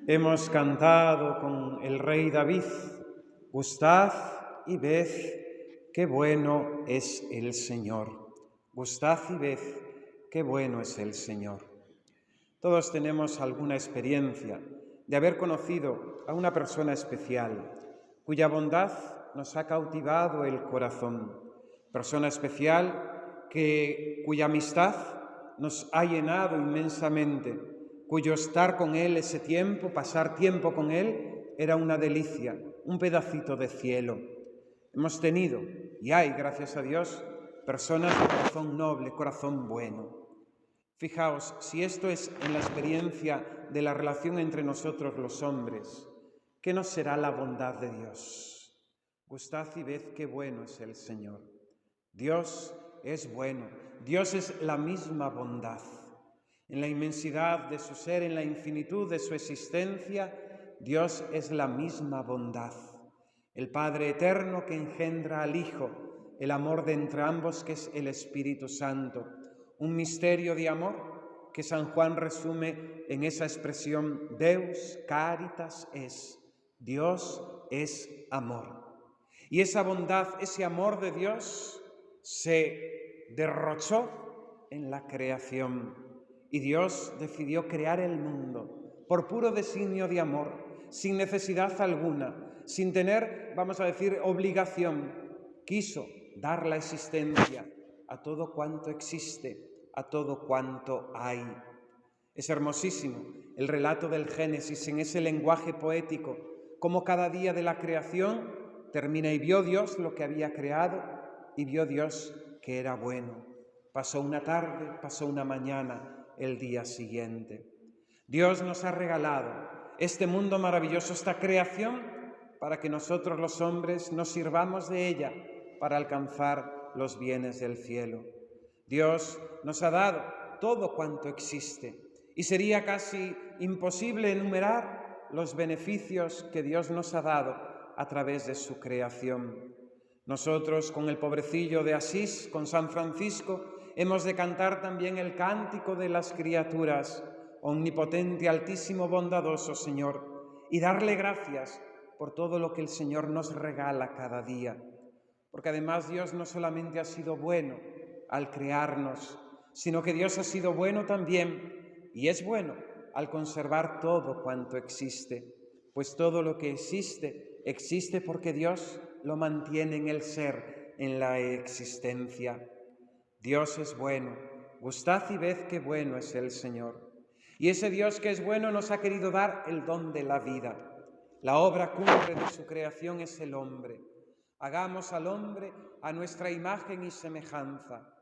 Hemos cantado con el rey David: gustad y ved qué bueno es el Señor. Gustad y ved qué bueno es el Señor. Todos tenemos alguna experiencia de haber conocido a una persona especial, cuya bondad nos ha cautivado el corazón. Persona especial cuya amistad nos ha llenado inmensamente, cuyo estar con él ese tiempo, pasar tiempo con él, era una delicia, un pedacito de cielo. Hemos tenido, y hay, gracias a Dios, personas de corazón noble, corazón bueno. Fijaos, si esto es en la experiencia de la relación entre nosotros los hombres, ¿qué nos será la bondad de Dios? Gustad y ved qué bueno es el Señor. Dios es bueno, Dios es la misma bondad. En la inmensidad de su ser, en la infinitud de su existencia, Dios es la misma bondad. El Padre eterno que engendra al Hijo, el amor de entre ambos que es el Espíritu Santo. Un misterio de amor que San Juan resume en esa expresión: Deus caritas es, Dios es amor. Y esa bondad, ese amor de Dios se derrochó en la creación. Y Dios decidió crear el mundo por puro designio de amor, sin necesidad alguna, sin tener, vamos a decir, obligación. Quiso dar la existencia a todo cuanto existe, a todo cuanto hay. Es hermosísimo el relato del Génesis en ese lenguaje poético, como cada día de la creación termina y vio Dios lo que había creado y vio Dios que era bueno. Pasó una tarde, pasó una mañana, el día siguiente. Dios nos ha regalado este mundo maravilloso, esta creación, para que nosotros los hombres nos sirvamos de ella para alcanzar los bienes del cielo. Dios nos ha dado todo cuanto existe y sería casi imposible enumerar los beneficios que Dios nos ha dado a través de su creación. Nosotros, con el pobrecillo de Asís, con San Francisco, hemos de cantar también el cántico de las criaturas: omnipotente, altísimo, bondadoso Señor, y darle gracias por todo lo que el Señor nos regala cada día. Porque además Dios no solamente ha sido bueno al crearnos, sino que Dios ha sido bueno también, y es bueno, al conservar todo cuanto existe. Pues todo lo que existe, existe porque Dios lo mantiene en el ser, en la existencia. Dios es bueno, gustad y ved qué bueno es el Señor. Y ese Dios que es bueno nos ha querido dar el don de la vida. La obra cumbre de su creación es el hombre. Hagamos al hombre a nuestra imagen y semejanza.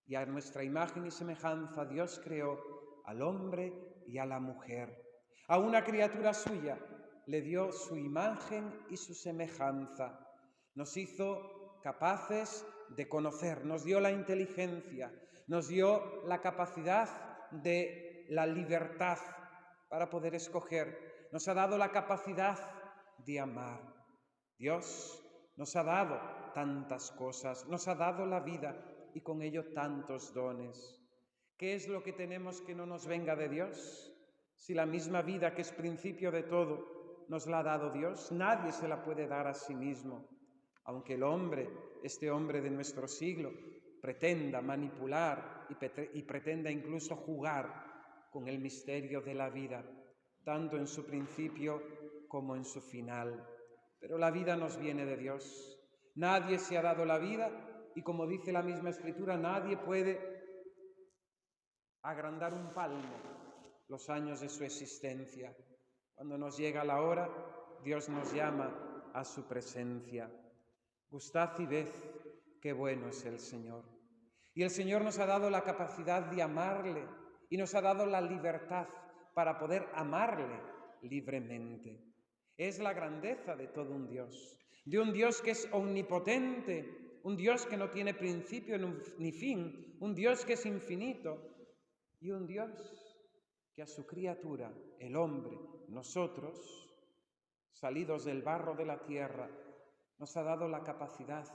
Y a nuestra imagen y semejanza Dios creó al hombre y a la mujer. A una criatura suya le dio su imagen y su semejanza. Nos hizo capaces de conocer, nos dio la inteligencia, nos dio la capacidad de la libertad para poder escoger, nos ha dado la capacidad de amar. Dios nos ha dado tantas cosas, nos ha dado la vida y con ello tantos dones. ¿Qué es lo que tenemos que no nos venga de Dios? Si la misma vida, que es principio de todo, nos la ha dado Dios, nadie se la puede dar a sí mismo. Aunque el hombre, este hombre de nuestro siglo, pretenda manipular y pretenda incluso jugar con el misterio de la vida, tanto en su principio como en su final. Pero la vida nos viene de Dios. Nadie se ha dado la vida y, como dice la misma Escritura, nadie puede agrandar un palmo los años de su existencia. Cuando nos llega la hora, Dios nos llama a su presencia. Gustad y ved qué bueno es el Señor. Y el Señor nos ha dado la capacidad de amarle y nos ha dado la libertad para poder amarle libremente. Es la grandeza de todo un Dios, de un Dios que es omnipotente, un Dios que no tiene principio ni fin, un Dios que es infinito y un Dios que a su criatura, el hombre, nosotros, salidos del barro de la tierra, nos ha dado la capacidad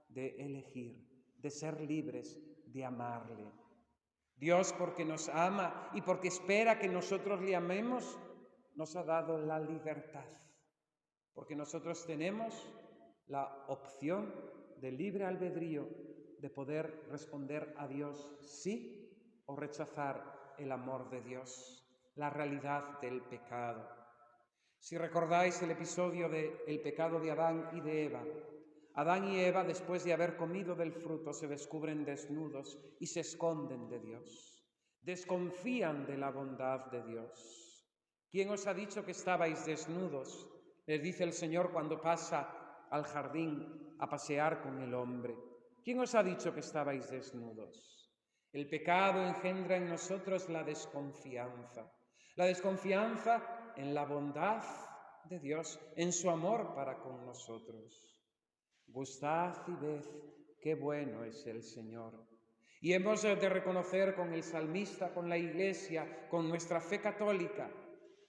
de elegir, de ser libres, de amarle. Dios, porque nos ama y porque espera que nosotros le amemos, nos ha dado la libertad, porque nosotros tenemos la opción de libre albedrío de poder responder a Dios sí o rechazar el amor de Dios, la realidad del pecado. Si recordáis el episodio del pecado de Adán y de Eva, Adán y Eva, después de haber comido del fruto, se descubren desnudos y se esconden de Dios. Desconfían de la bondad de Dios. ¿Quién os ha dicho que estabais desnudos?, les dice el Señor cuando pasa al jardín a pasear con el hombre. ¿Quién os ha dicho que estabais desnudos? El pecado engendra en nosotros la desconfianza en la bondad de Dios, en su amor para con nosotros. Gustad y ved qué bueno es el Señor. Y hemos de reconocer con el salmista, con la Iglesia, con nuestra fe católica,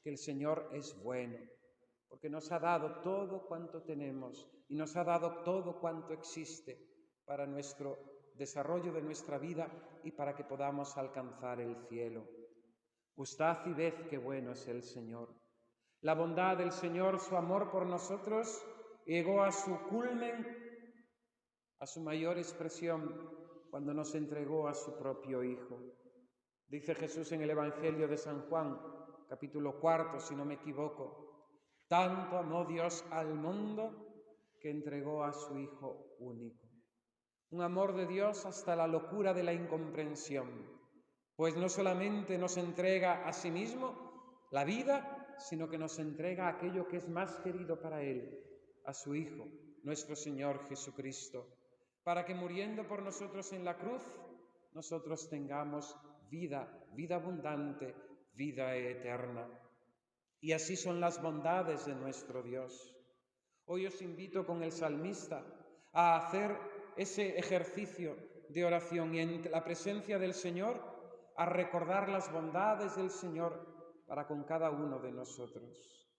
que el Señor es bueno, porque nos ha dado todo cuanto tenemos y nos ha dado todo cuanto existe para nuestro desarrollo de nuestra vida y para que podamos alcanzar el cielo. Gustad y ved qué bueno es el Señor. La bondad del Señor, su amor por nosotros, llegó a su culmen, a su mayor expresión, cuando nos entregó a su propio Hijo. Dice Jesús en el Evangelio de San Juan, capítulo 4, si no me equivoco: tanto amó Dios al mundo que entregó a su Hijo único. Un amor de Dios hasta la locura de la incomprensión, pues no solamente nos entrega a sí mismo la vida, sino que nos entrega aquello que es más querido para Él, a su Hijo, nuestro Señor Jesucristo, para que muriendo por nosotros en la cruz, nosotros tengamos vida abundante, vida eterna. Y así son las bondades de nuestro Dios. Hoy os invito con el salmista a hacer ese ejercicio de oración y en la presencia del Señor a recordar las bondades del Señor para con cada uno de nosotros.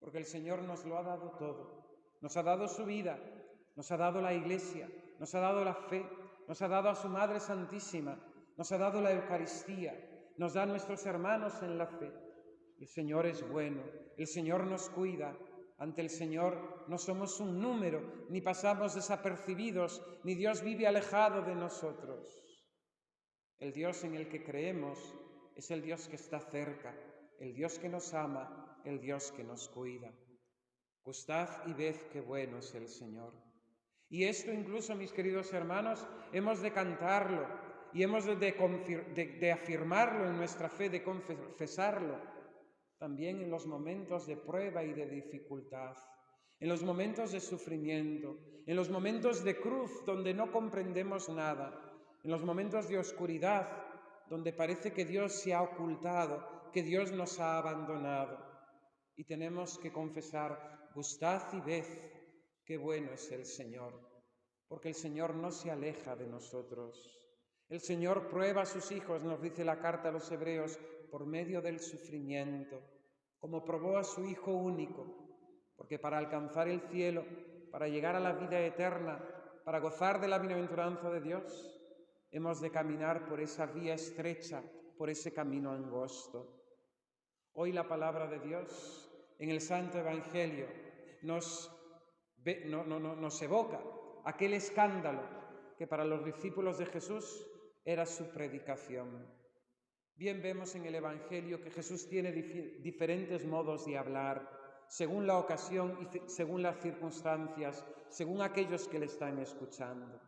Porque el Señor nos lo ha dado todo. Nos ha dado su vida, nos ha dado la Iglesia, nos ha dado la fe, nos ha dado a su Madre Santísima, nos ha dado la Eucaristía, nos da a nuestros hermanos en la fe. El Señor es bueno, el Señor nos cuida. Ante el Señor no somos un número, ni pasamos desapercibidos, ni Dios vive alejado de nosotros. El Dios en el que creemos es el Dios que está cerca, el Dios que nos ama, el Dios que nos cuida. Gustad y ved qué bueno es el Señor. Y esto incluso, mis queridos hermanos, hemos de cantarlo y hemos de afirmarlo en nuestra fe, de confesarlo también en los momentos de prueba y de dificultad, en los momentos de sufrimiento, en los momentos de cruz donde no comprendemos nada, en los momentos de oscuridad donde parece que Dios se ha ocultado, que Dios nos ha abandonado. Y tenemos que confesar: gustad y ved qué bueno es el Señor, porque el Señor no se aleja de nosotros. El Señor prueba a sus hijos, nos dice la carta a los Hebreos, por medio del sufrimiento, como probó a su Hijo único, porque para alcanzar el cielo, para llegar a la vida eterna, para gozar de la bienaventuranza de Dios, hemos de caminar por esa vía estrecha, por ese camino angosto. Hoy la palabra de Dios en el Santo Evangelio nos evoca aquel escándalo que para los discípulos de Jesús era su predicación. Bien vemos en el Evangelio que Jesús tiene diferentes modos de hablar, según la ocasión y según las circunstancias, según aquellos que le están escuchando.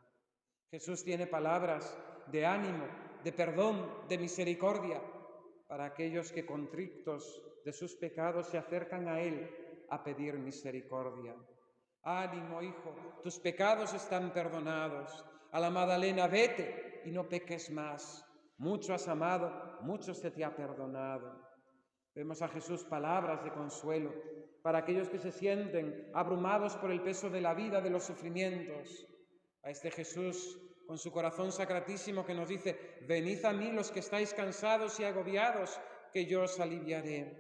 Jesús tiene palabras de ánimo, de perdón, de misericordia, para aquellos que contritos de sus pecados se acercan a Él a pedir misericordia. Ánimo, hijo, tus pecados están perdonados. A la Magdalena, vete y no peques más. Mucho has amado, mucho se te ha perdonado. Vemos a Jesús palabras de consuelo para aquellos que se sienten abrumados por el peso de la vida, de los sufrimientos. A este Jesús con su corazón sacratísimo que nos dice: venid a mí los que estáis cansados y agobiados, que yo os aliviaré.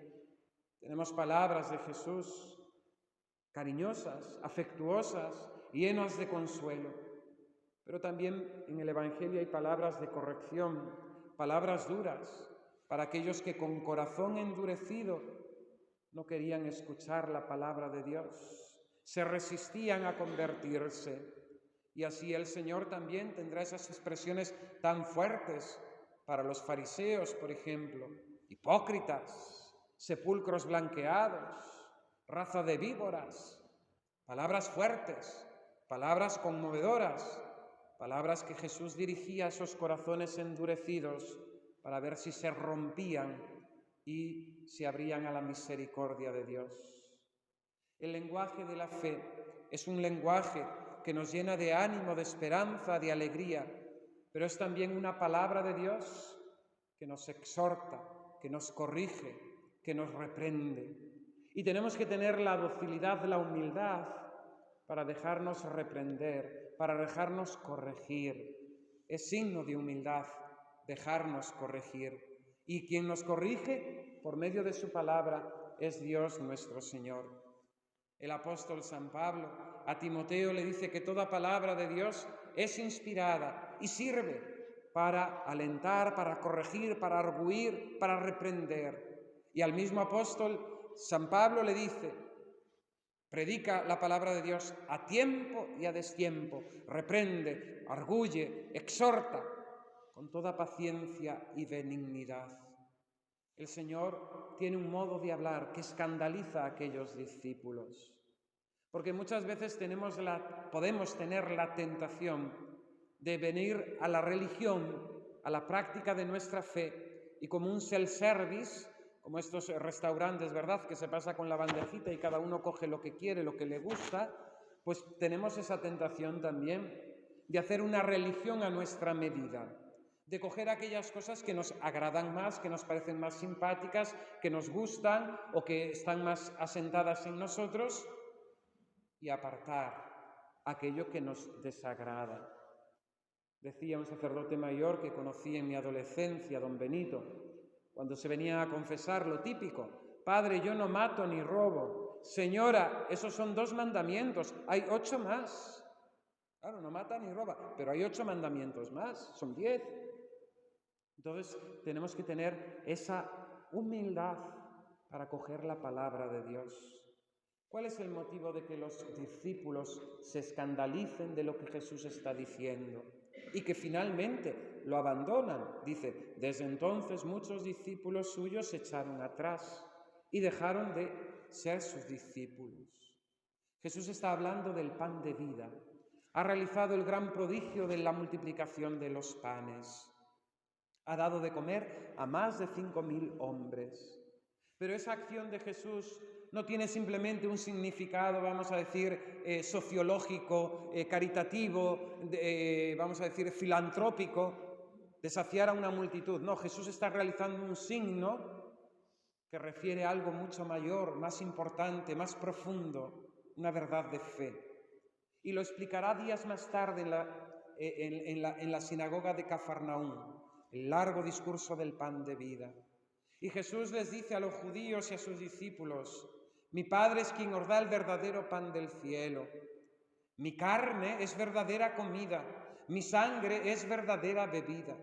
Tenemos palabras de Jesús cariñosas, afectuosas, llenas de consuelo. Pero también en el Evangelio hay palabras de corrección, palabras duras, para aquellos que con corazón endurecido no querían escuchar la palabra de Dios, se resistían a convertirse. Y así el Señor también tendrá esas expresiones tan fuertes para los fariseos, por ejemplo: hipócritas, sepulcros blanqueados, raza de víboras. Palabras fuertes, palabras conmovedoras, palabras que Jesús dirigía a esos corazones endurecidos para ver si se rompían y se abrían a la misericordia de Dios. El lenguaje de la fe es un lenguaje que nos llena de ánimo, de esperanza, de alegría, pero es también una palabra de Dios que nos exhorta, que nos corrige, que nos reprende. Y tenemos que tener la docilidad, la humildad para dejarnos reprender, para dejarnos corregir. Es signo de humildad dejarnos corregir. Y quien nos corrige por medio de su palabra es Dios nuestro Señor. El apóstol San Pablo a Timoteo le dice que toda palabra de Dios es inspirada y sirve para alentar, para corregir, para argüir, para reprender. Y al mismo apóstol San Pablo le dice: predica la palabra de Dios a tiempo y a destiempo, reprende, argüye, exhorta con toda paciencia y benignidad. El Señor tiene un modo de hablar que escandaliza a aquellos discípulos, porque muchas veces podemos tener la tentación de venir a la religión, a la práctica de nuestra fe, y como un self-service, como estos restaurantes, ¿verdad?, que se pasa con la bandejita y cada uno coge lo que quiere, lo que le gusta, pues tenemos esa tentación también de hacer una religión a nuestra medida, de coger aquellas cosas que nos agradan más, que nos parecen más simpáticas, que nos gustan o que están más asentadas en nosotros, y apartar aquello que nos desagrada. Decía un sacerdote mayor que conocí en mi adolescencia, don Benito, cuando se venía a confesar, lo típico: padre, yo no mato ni robo. Señora, esos son 2 mandamientos, hay 8 más. Claro, no mata ni roba, pero hay 8 mandamientos más, son 10. Entonces tenemos que tener esa humildad para coger la palabra de Dios. ¿Cuál es el motivo de que los discípulos se escandalicen de lo que Jesús está diciendo y que finalmente lo abandonan? Dice: desde entonces muchos discípulos suyos se echaron atrás y dejaron de ser sus discípulos. Jesús está hablando del pan de vida. Ha realizado el gran prodigio de la multiplicación de los panes. Ha dado de comer a más de 5.000 hombres. Pero esa acción de Jesús no tiene simplemente un significado, vamos a decir, sociológico, caritativo, vamos a decir, filantrópico, de saciar a una multitud. No, Jesús está realizando un signo que refiere a algo mucho mayor, más importante, más profundo, una verdad de fe. Y lo explicará días más tarde en la sinagoga de Cafarnaúm, el largo discurso del pan de vida. Y Jesús les dice a los judíos y a sus discípulos: mi Padre es quien os da el verdadero pan del cielo. Mi carne es verdadera comida, mi sangre es verdadera bebida.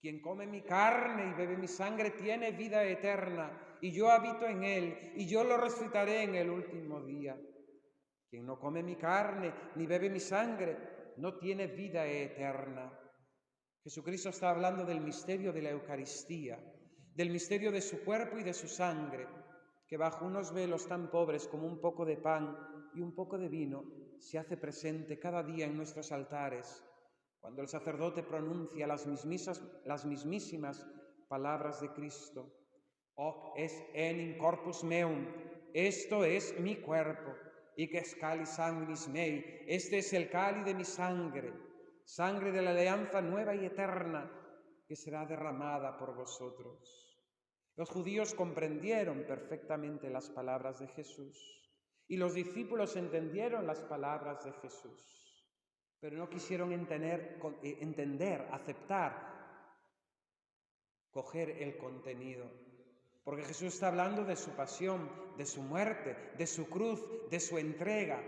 Quien come mi carne y bebe mi sangre tiene vida eterna, y yo habito en él, y yo lo resucitaré en el último día. Quien no come mi carne ni bebe mi sangre no tiene vida eterna. Jesucristo está hablando del misterio de la Eucaristía, del misterio de su cuerpo y de su sangre, que bajo unos velos tan pobres como un poco de pan y un poco de vino se hace presente cada día en nuestros altares, cuando el sacerdote pronuncia las mismísimas palabras de Cristo: hoc est enim corpus meum, esto es mi cuerpo, y que es cáliz sanguinis mei, este es el cáliz de mi sangre, sangre de la alianza nueva y eterna, que será derramada por vosotros. Los judíos comprendieron perfectamente las palabras de Jesús y los discípulos entendieron las palabras de Jesús, pero no quisieron entender, aceptar, coger el contenido, porque Jesús está hablando de su pasión, de su muerte, de su cruz, de su entrega.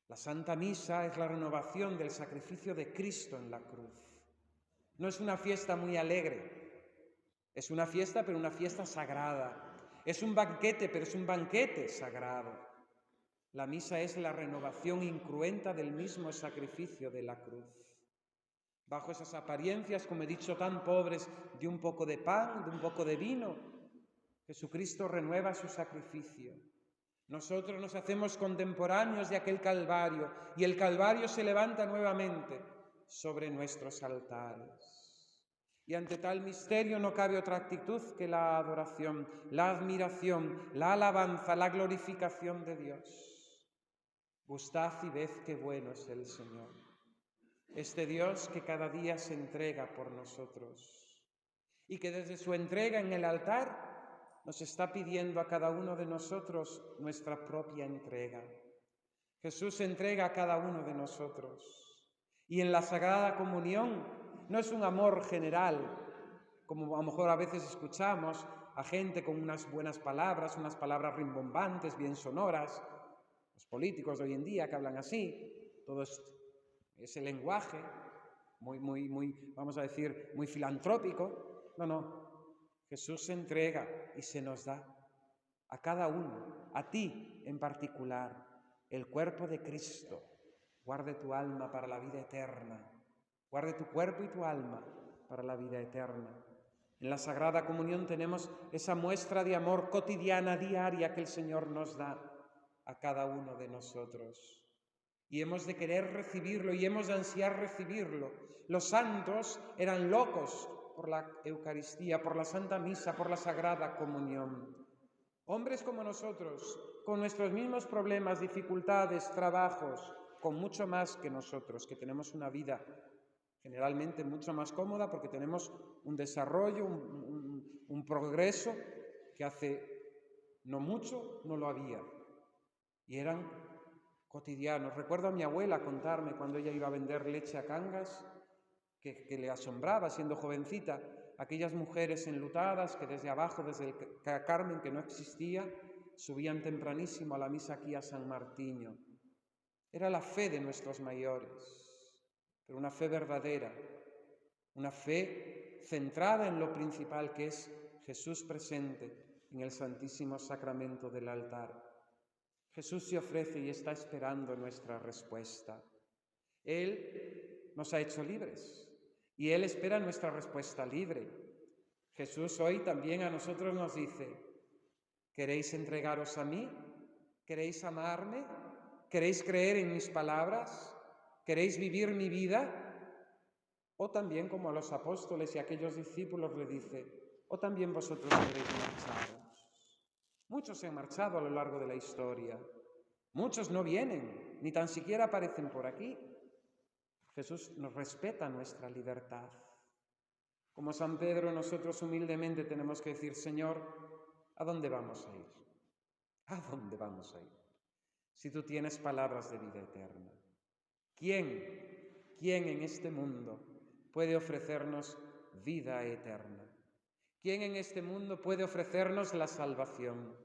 La Santa Misa es la renovación del sacrificio de Cristo en la cruz. No es una fiesta muy alegre, es una fiesta, pero una fiesta sagrada. Es un banquete, pero es un banquete sagrado. La misa es la renovación incruenta del mismo sacrificio de la cruz. Bajo esas apariencias, como he dicho, tan pobres, de un poco de pan, de un poco de vino, Jesucristo renueva su sacrificio. Nosotros nos hacemos contemporáneos de aquel Calvario y el Calvario se levanta nuevamente sobre nuestros altares. Y ante tal misterio no cabe otra actitud que la adoración, la admiración, la alabanza, la glorificación de Dios. Gustad y ved qué bueno es el Señor. Este Dios que cada día se entrega por nosotros y que desde su entrega en el altar nos está pidiendo a cada uno de nosotros nuestra propia entrega. Jesús se entrega a cada uno de nosotros. Y en la Sagrada Comunión no es un amor general, como a lo mejor a veces escuchamos a gente con unas buenas palabras, unas palabras rimbombantes, bien sonoras, los políticos de hoy en día que hablan así, todo ese lenguaje muy, vamos a decir, muy filantrópico. No. Jesús se entrega y se nos da a cada uno, a ti en particular, el cuerpo de Cristo. Guarde tu alma para la vida eterna. Guarde tu cuerpo y tu alma para la vida eterna. En la Sagrada Comunión tenemos esa muestra de amor cotidiana, diaria, que el Señor nos da a cada uno de nosotros. Y hemos de querer recibirlo y hemos de ansiar recibirlo. Los santos eran locos por la Eucaristía, por la Santa Misa, por la Sagrada Comunión. Hombres como nosotros, con nuestros mismos problemas, dificultades, trabajos, con mucho más que nosotros, que tenemos una vida generalmente mucho más cómoda porque tenemos un desarrollo, un progreso que hace no mucho no lo había. Y eran cotidianos. Recuerdo a mi abuela contarme cuando ella iba a vender leche a Cangas, que le asombraba siendo jovencita, aquellas mujeres enlutadas que desde abajo, desde el Carmen, que no existía, subían tempranísimo a la misa aquí a San Martiño. Era la fe de nuestros mayores, pero una fe verdadera, una fe centrada en lo principal, que es Jesús presente en el Santísimo Sacramento del altar. Jesús se ofrece y está esperando nuestra respuesta. Él nos ha hecho libres y Él espera nuestra respuesta libre. Jesús hoy también a nosotros nos dice: ¿queréis entregaros a mí? ¿Queréis amarme? ¿Queréis creer en mis palabras? ¿Queréis vivir mi vida? O también, como a los apóstoles y a aquellos discípulos, le dice: ¿o también vosotros queréis marcharos? Muchos se han marchado a lo largo de la historia. Muchos no vienen, ni tan siquiera aparecen por aquí. Jesús nos respeta nuestra libertad. Como San Pedro, nosotros humildemente tenemos que decir: Señor, ¿a dónde vamos a ir? ¿A dónde vamos a ir? Si tú tienes palabras de vida eterna. ¿Quién en este mundo puede ofrecernos vida eterna? ¿Quién en este mundo puede ofrecernos la salvación?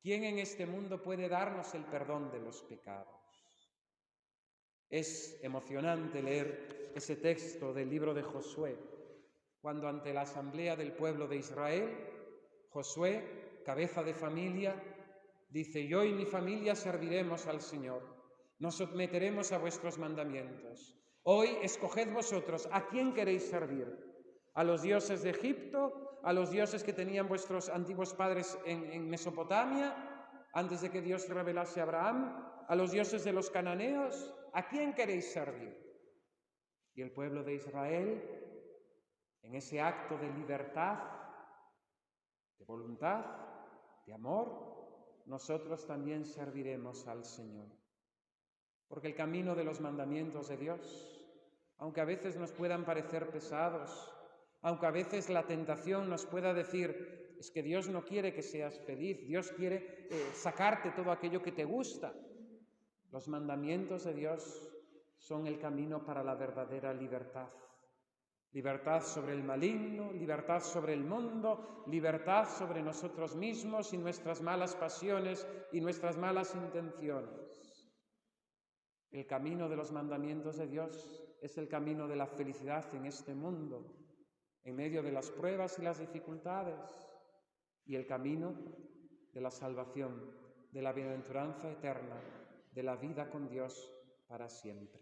¿Quién en este mundo puede darnos el perdón de los pecados? Es emocionante leer ese texto del libro de Josué, cuando ante la asamblea del pueblo de Israel, Josué, cabeza de familia, dice: yo y mi familia serviremos al Señor, nos someteremos a vuestros mandamientos. Hoy escoged vosotros a quién queréis servir: a los dioses de Egipto, a los dioses que tenían vuestros antiguos padres en Mesopotamia, antes de que Dios se revelase a Abraham, a los dioses de los cananeos. ¿A quién queréis servir? Y el pueblo de Israel, en ese acto de libertad, de voluntad, de amor, nosotros también serviremos al Señor. Porque el camino de los mandamientos de Dios, aunque a veces nos puedan parecer pesados, aunque a veces la tentación nos pueda decir: es que Dios no quiere que seas feliz, Dios quiere sacarte todo aquello que te gusta. Los mandamientos de Dios son el camino para la verdadera libertad. Libertad sobre el maligno, libertad sobre el mundo, libertad sobre nosotros mismos y nuestras malas pasiones y nuestras malas intenciones. El camino de los mandamientos de Dios es el camino de la felicidad en este mundo, en medio de las pruebas y las dificultades, y el camino de la salvación, de la bienaventuranza eterna, de la vida con Dios para siempre.